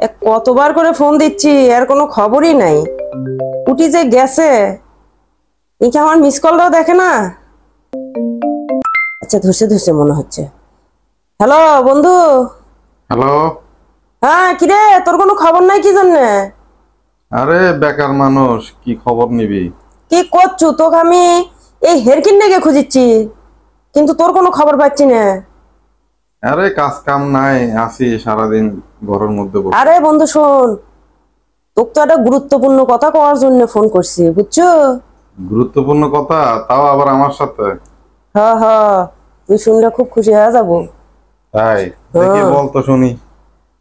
কতবার করে ফোন দিচ্ছি আর কোনো খবরই নাই। উঠি যে গেছে, কি আমার মিস কলটাও দেখে না। আচ্ছা ধরছে ধরছে মনে হচ্ছে। হ্যালো বন্ধু। হ্যালো। হ্যাঁ কিরে, তোর কোনো খবর নাই কি জন্য? আরে বেকার মানুষ, কি খবর নিবি? কি করছু? তোকে আমি এই হেরকিন ডেকে খুঁজিচ্ছি, কিন্তু তোর কোনো খবর পাচ্ছি না। আরে কাজ কাম নাই, আছি সারাদিন ঘরের মধ্যে বসে। আরে বন্ধু শোন, তোকে তো একটা গুরুত্বপূর্ণ কথা কওয়ার জন্য ফোন করছি, বুঝছো? গুরুত্বপূর্ণ কথা, তাও আবার আমার সাথে? হ্যাঁ হ্যাঁ, তুই শুনলে খুব খুশি হয়ে যাবো। তাই দেখি বল তো শুনি।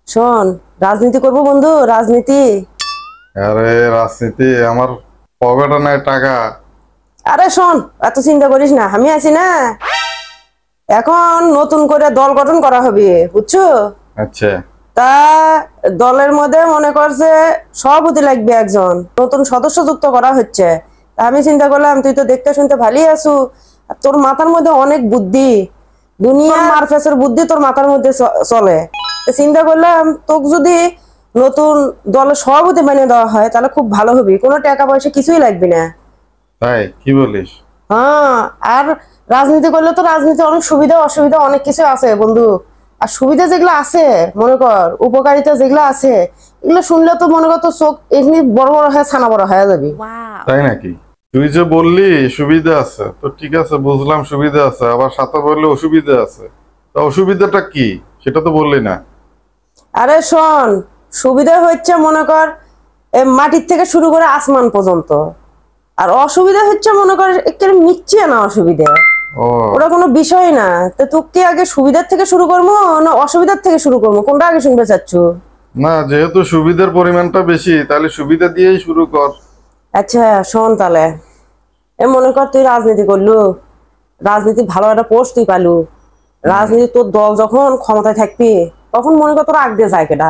শোন, রাজনীতি করবো বন্ধু, রাজনীতি। আরে রাজনীতি? আমার পকেটে নাই টাকা। আরে শোন, এত চিন্তা করিস না, আমি আছি না। এখন নতুন করে দল গঠন করা হবে, বুঝছো? আচ্ছা। তা দলের মধ্যে মনে করছে সভাপতি লাগবে একজন, নতুন সদস্য যুক্ত করা হচ্ছে। তা আমি চিন্তা করলাম তুই তো দেখতে শুনতে ভালোই আছু, আর তোর মাথার মধ্যে অনেক বুদ্ধি, দুনিয়া মারফেসের বুদ্ধি তোর মাথার মধ্যে চলে। তো চিন্তা করলাম তোকে যদি নতুন দলের সভাপতি বানিয়ে দেওয়া হয় তাহলে খুব ভালো হবে, কোনো টাকা পয়সা কিছুই লাগবে না। তাই কি বলিস? হ্যাঁ, আর রাজনীতি করলে তো রাজনীতি অনেক সুবিধা অসুবিধা অনেক কিছু আছে বন্ধু। আর সুবিধা যেগুলো আছে, মনে কর উপকারিতা যেগুলো আছে, এগুলো শুনলে তো মনে কর তো চোখ এমনি বড় বড় হয়ে ছানা বড় হয়ে যাবি। তাই নাকি? তুই যে বললি সুবিধা আছে, তো ঠিক আছে বুঝলাম সুবিধা আছে, আবার সাথে বললে অসুবিধা আছে। তা অসুবিধাটা কি সেটা তো বললি না। আরে শোন, সুবিধা হচ্ছে মনে কর মাটির থেকে শুরু করে আসমান পর্যন্ত, আর অসুবিধা হচ্ছে মনে কর একটু মিচ্ছে না অসুবিধা। ও, ওটা কোনো বিষয় না। তো তোকে আগে সুবিধার থেকে শুরু করবো না অসুবিধার থেকে শুরু করবো, কোনটা আগে শুনতে চাচ্ছ? না যেহেতু সুবিধার পরিমাণটা বেশি, তাহলে সুবিধা দিয়েই শুরু কর। আচ্ছা শোন তাহলে, মনে কর তুই রাজনীতি করলু, রাজনীতি ভালো একটা পোস্ট তুই পালু, রাজনীতি তোর দল যখন ক্ষমতায় থাকবি তখন মনে কর তোর আগ দিয়ে জায়গাটা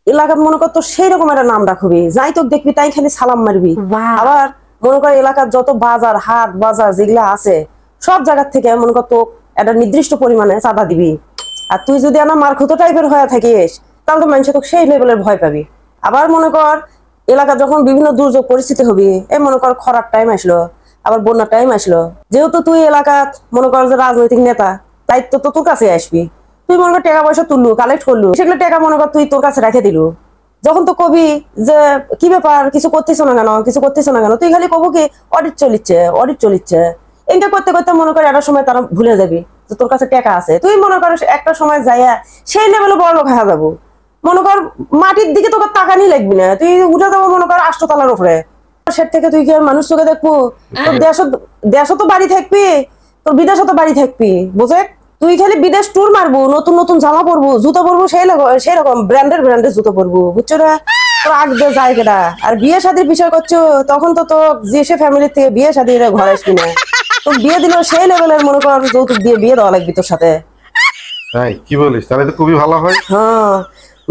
এলাকার মনে কর তোর সেই রকম একটা নাম রাখবি, যাই তোর দেখবি তাই খালি সালাম মারবি। আবার মনে কর এলাকার যত বাজার হাট বাজার যেগুলা আছে সব জায়গার থেকে মনে কর তো একটা নির্দিষ্ট পরিমাণে চাঁদা দিবি। আর তুই যদি আমার মারখুতো টাইপের হয়ে থাকিস তাহলে তো মানুষ তোকে সেই লেভেলের ভয় পাবি। আবার মনে কর এলাকা যখন বিভিন্ন দুর্যোগ পরিস্থিতি হবি, এই মনে কর খরার টাইম আসলো, আবার বন্যার টাইম আসলো, যেহেতু তুই এলাকাত মনে কর যে রাজনৈতিক নেতা, দায়িত্ব তো তোর কাছে আসবি। তুই মনে কর টাকা পয়সা তুললু কালেক্ট করলু, সেগুলো টাকা মনে কর তুই তোর কাছে রেখে দিলু। যখন তো কবি যে কি ব্যাপার কিছু করতেছ না কেন, কিছু করতেছ না কেন, তুই খালি কবু কি অডিট চলিচ্ছে অডিট চলিচ্ছে। এটা করতে করতে মনে কর একটা সময় তারা ভুলে যাবি যে তোর কাছে টাকা আছে। তুই মনে কর একটা সময় যাইয়া সেই লেভেলে বড় লোক হয়ে যাবো। মনে কর মাটির দিকে তোকে তাকানি লাগবি না, তুই উঠে যাবো মনে কর আষ্টতলার উপরে। সে থেকে তুই কি আর মানুষ চোখে দেখবো? তোর দেশও তো বাড়ি থাকবি, তোর বিদেশও তো বাড়ি থাকবি, বুঝে? তুই খালি বিদেশ ট্যুর মারবো, নতুন নতুন জামা পরবো, জুতো পরবো, সেই রকম ব্র্যান্ডের জুতো পরবো, বুঝছো না? তোর আগদের জায়গাটা আর বিয়ে শাদীর বিষয় করছো, তখন তো তো যে সে ফ্যামিলির থেকে বিয়ে শাদীর ঘরে আসবি না। তো বিয়ে দিলেও সেই লেভেলের মনে কর যৌতুক দিয়ে বিয়ে দেওয়া লাগবি তোর সাথে। তাই কি বলিস? তাহলে তো খুবই ভালো হয়। হ্যাঁ,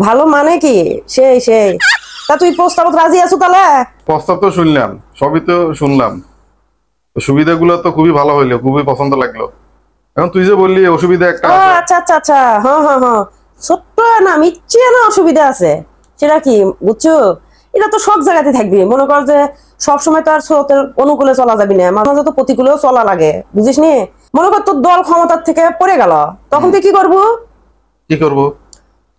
ভালো মানে কি, সেই সেই। তা তুই প্রস্তাবত রাজি আছো তাহলে? প্রস্তাব তো শুনলাম, সবই তো শুনলাম, সুবিধাগুলো তো খুবই ভালো হইলো, খুবই পছন্দ লাগলো। এখন তুই যে বললি অসুবিধা একটা ও আছে। আচ্ছা আচ্ছা আচ্ছা, হ্যাঁ হ্যাঁ হ্যাঁ, ছোট্ট না মিচ্ছি না অসুবিধা আছে। সেটা কি বুঝছো? এটা তো সব জায়গাতে থাকবি, মনে কর যে সবসময় তো আর স্রোতের অনুকূলে চলা যাবি না, মাঝে মাঝে তো প্রতিকূলেও চলা লাগে, বুঝিস নি? মনে কর তোর দল ক্ষমতার থেকে পড়ে গেল, তখন তুই কি করবো? কি করব?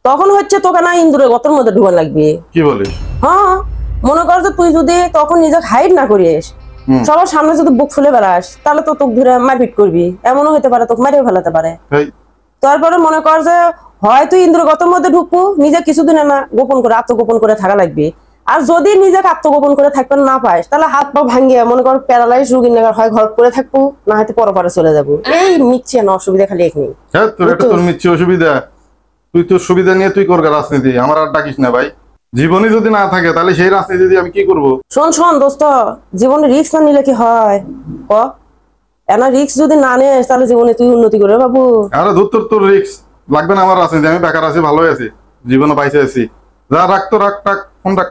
তখন হচ্ছে তোকে না ইন্দুরের গর্তের মধ্যে ঢুকান লাগবে। কি বলিস? হ্যাঁ, মনে কর যে তুই যদি তখন নিজে হাইড না করিস, সবার সামনে যদি বুক ফুলে বেড়াস, তাহলে তো তোকে ধরে মারপিট করবি, এমনও হতে পারে তোকে মারিয়ে ফেলাতে পারে। তারপরে মনে কর যে হয় তুই ইন্দ্র গর্তের মধ্যে ঢুকবো, নিজে কিছুদিন না গোপন করে আত্মগোপন করে থাকা লাগবে। আর যদি নিজেকে আত্মগোপন করে থাকতে না পাইস, তাহলে হাত পা ভাঙিয়ে মনে কর প্যারালাইজ রোগীর নাগার হয় ঘর করে থাকবো, না হয়তো পরপারে চলে যাবো। এই নিচ্ছে না অসুবিধা খালি এখানে। হ্যাঁ, তোর একটা তোর মিচ্ছে অসুবিধা, তুই তোর সুবিধা নিয়ে তুই করগা রাজনীতি, আমার আর ডাকিস না ভাই। জীবনই যদি না থাকে তাহলে সেই রাজনীতি দিয়ে আমি কি করব? শোন শোন দোস্ত, জীবনে রিস্ক না নিলে কি হয় ক? এনা রিস্ক যদি না নিস তাহলে জীবনে তুই উন্নতি করবে বাবু। আরে ধুর, তোর তোর রিক্স লাগবে না আমার রাজনীতি, আমি বেকার আছি, ভালোই আছি, জীবনে পাইছে আছি। যা রাখ তো রাখ, রাখ ফোন রাখ।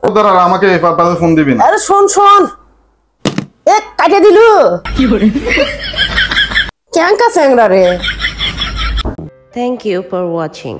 ওদের আর আমাকে ফোন দিবি না। আরে শোন শোন, কাটে দিলু ক্যাংকা চ্যাংরা রে। Thank you for watching.